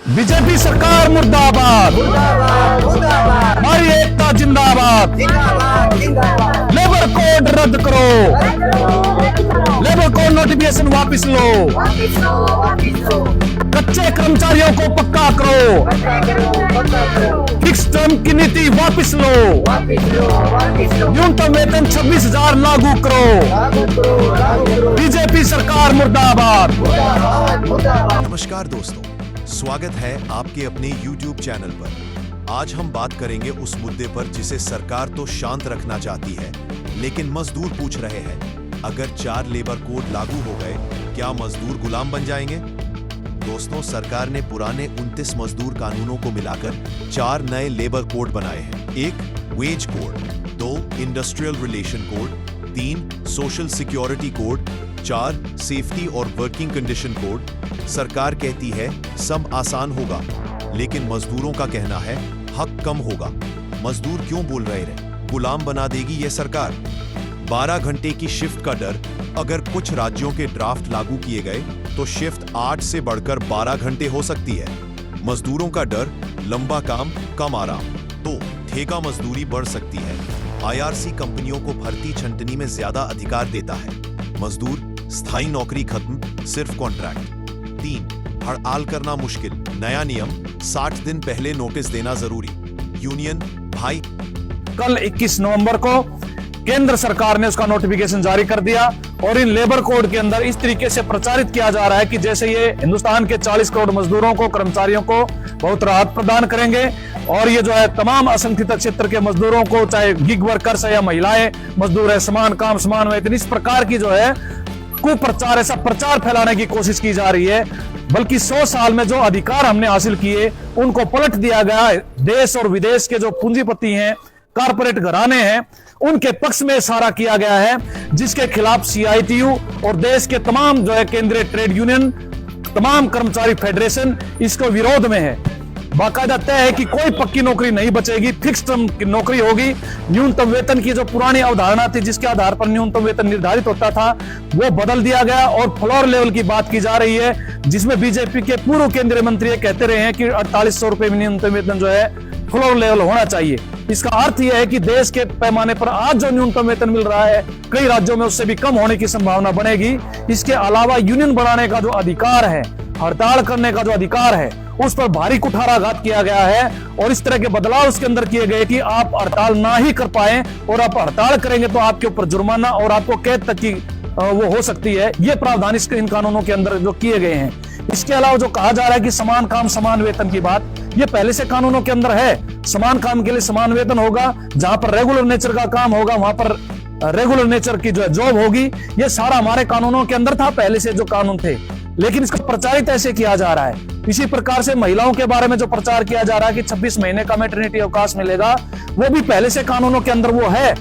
BJP सरकार मुर्दाबाद, मुर्दाबाद मुर्दाबाद हमारी एकता जिंदाबाद। जिंदाबाद जिंदाबाद लेबर कोड रद्द करो, लेबर कोड नोटिफिकेशन वापस लो, वापिस लो वापिस लो कच्चे कर्मचारियों को पक्का करो, पक्का करो फिक्स टर्म की नीति वापस लो, वापिस लो न्यूनतम वेतन 26,000 लागू करो। लागू करो बीजेपी सरकार मुर्दाबाद। मुर्दाबाद मुर्दाबाद। नमस्कार दोस्तों, स्वागत है आपके अपने YouTube चैनल पर। आज हम बात करेंगे उस मुद्दे पर जिसे सरकार तो शांत रखना चाहती है, लेकिन मजदूर पूछ रहे हैं, अगर 4 लेबर कोड लागू हो गए, क्या मजदूर गुलाम बन जाएंगे? दोस्तों, सरकार ने पुराने 29 मजदूर कानूनों को मिलाकर 4 नए लेबर कोड बनाए हैं। 1 wage code, 2 industrial relation code, 3 social security code, 4 safety और वर्किंग कंडीशन कोड। सरकार कहती है सब आसान होगा, लेकिन मजदूरों का कहना है हक कम होगा। मजदूर क्यों बोल रहे हैं गुलाम बना देगी ये सरकार? 12 घंटे की शिफ्ट का डर। अगर कुछ राज्यों के ड्राफ्ट लागू किए गए तो शिफ्ट 8 से बढ़कर 12 घंटे हो सकती है। मजदूरों का डर, लंबा काम कम आराम। तो ठेका मजदूरी बढ़ सकती है। IRC कंपनियों को भर्ती छंटनी में ज्यादा अधिकार देता है। मजदूर, स्थायी नौकरी खत्म, सिर्फ कॉन्ट्रैक्ट। 3 हड़ताल करना मुश्किल, नया नियम, 60 दिन पहले नोटिस देना जरूरी। यूनियन भाई, कल 21 नवंबर को केंद्र सरकार ने उसका नोटिफिकेशन जारी कर दिया और इन लेबर कोड के अंदर इस तरीके से प्रचारित किया जा रहा है कि जैसे ये हिंदुस्तान के 40 करोड़ मजदूरों को, कर्मचारियों को बहुत राहत प्रदान करेंगे और ये जो है तमाम असंगठित क्षेत्र के मजदूरों को, चाहे गिग वर्कर्स है या महिलाएं मजदूर है, समान काम समान वेतन, इस प्रकार की जो है कुप्रचार, ऐसा प्रचार फैलाने की कोशिश की जा रही है। बल्कि 100 साल में जो अधिकार हमने हासिल किए उनको पलट दिया गया। देश और विदेश के जो पूंजीपति हैं, कारपोरेट घराने हैं, उनके पक्ष में इशारा किया गया है, जिसके खिलाफ CITU और देश के तमाम जो है केंद्रीय ट्रेड यूनियन, तमाम कर्मचारी फेडरेशन इसको विरोध में है। बाकायदा तय है कि कोई पक्की नौकरी नहीं बचेगी, फिक्स टर्म की नौकरी होगी। न्यूनतम वेतन की जो पुरानी अवधारणा थी, जिसके आधार पर न्यूनतम वेतन निर्धारित होता था, वो बदल दिया गया और फ्लोर लेवल की बात की जा रही है, जिसमें बीजेपी के पूर्व केंद्रीय मंत्री ये कहते रहे हैं कि 4800 रुपए न्यूनतम वेतन जो है फ्लोर लेवल होना चाहिए। इसका अर्थ यह है कि देश के पैमाने पर आज जो न्यूनतम वेतन मिल रहा है, कई राज्यों में उससे भी कम होने की संभावना बनेगी। इसके अलावा यूनियन बढ़ाने का जो अधिकार है, हड़ताल करने का जो अधिकार है, उस पर भारी कुठाराघात किया गया है और इस तरह के बदलाव उसके अंदर किए गए कि आप हड़ताल ना ही कर पाए और आप हड़ताल करेंगे तो आपके ऊपर जुर्माना और आपको कैद तक की वो हो सकती है। ये प्रावधान इन कानूनों के अंदर जो किए गए हैं। इसके अलावा जो कहा जा रहा है कि समान काम समान वेतन की बात, ये पहले से कानूनों के अंदर है। समान काम के लिए समान वेतन होगा, जहां पर रेगुलर नेचर का काम होगा वहां पर रेगुलर नेचर की जो है जॉब होगी। ये सारा हमारे कानूनों के अंदर था पहले से जो कानून थे, लेकिन इसको प्रचारित ऐसे किया जा रहा है। इसी प्रकार से महिलाओं के बारे में जो प्रचार किया जा रहा है कि 26 महीने का मैटरनिटी अवकाश मिलेगा, वो भी पहले से कानूनों के अंदर वो है।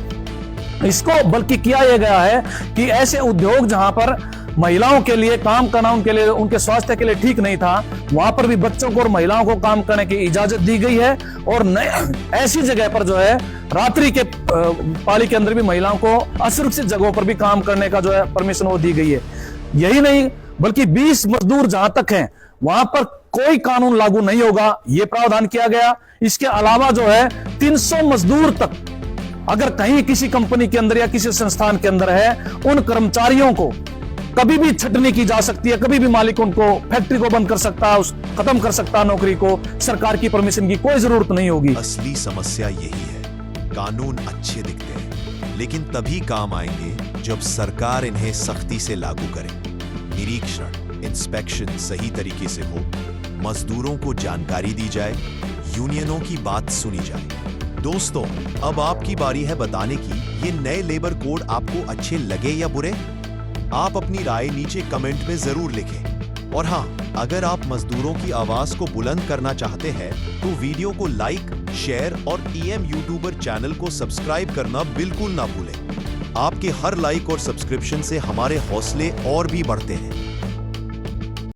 इसको बल्कि किया यह गया है कि ऐसे उद्योग जहां पर महिलाओं के लिए काम करना उनके लिए, उनके स्वास्थ्य के लिए ठीक नहीं था, वहां पर भी बच्चों को और महिलाओं को काम करने की इजाजत दी गई है और ऐसी जगह पर जो है रात्रि के पाली के अंदर भी महिलाओं को असुरक्षित जगहों पर भी काम करने का जो है परमिशन वो दी गई है। यही नहीं, बल्कि 20 मजदूर जहां तक हैं वहां पर कोई कानून लागू नहीं होगा, ये प्रावधान किया गया। इसके अलावा जो है 300 मजदूर तक अगर कहीं किसी कंपनी के अंदर या किसी संस्थान के अंदर है, उन कर्मचारियों को कभी भी छटनी की जा सकती है, कभी भी मालिक उनको फैक्ट्री को बंद कर सकता है, खत्म कर सकता है नौकरी को, सरकार की परमिशन की कोई जरूरत नहीं होगी। असली समस्या यही है, कानून अच्छे दिखते हैं लेकिन तभी काम आएंगे जब सरकार इन्हें सख्ती से लागू करे। निरीक्षण, इंस्पेक्शन सही तरीके से हो, मजदूरों को जानकारी दी जाए, यूनियनों की बात सुनी जाए। दोस्तों, अब आपकी बारी है बताने की ये नए लेबर कोड आपको अच्छे लगे या बुरे। आप अपनी राय नीचे कमेंट में जरूर लिखें। और हाँ, अगर आप मजदूरों की आवाज को बुलंद करना चाहते हैं तो वीडियो को लाइक, शेयर और EM यूट्यूबर चैनल को सब्सक्राइब करना बिल्कुल ना भूलें। आपके हर लाइक और सब्सक्रिप्शन से हमारे हौसले और भी बढ़ते हैं।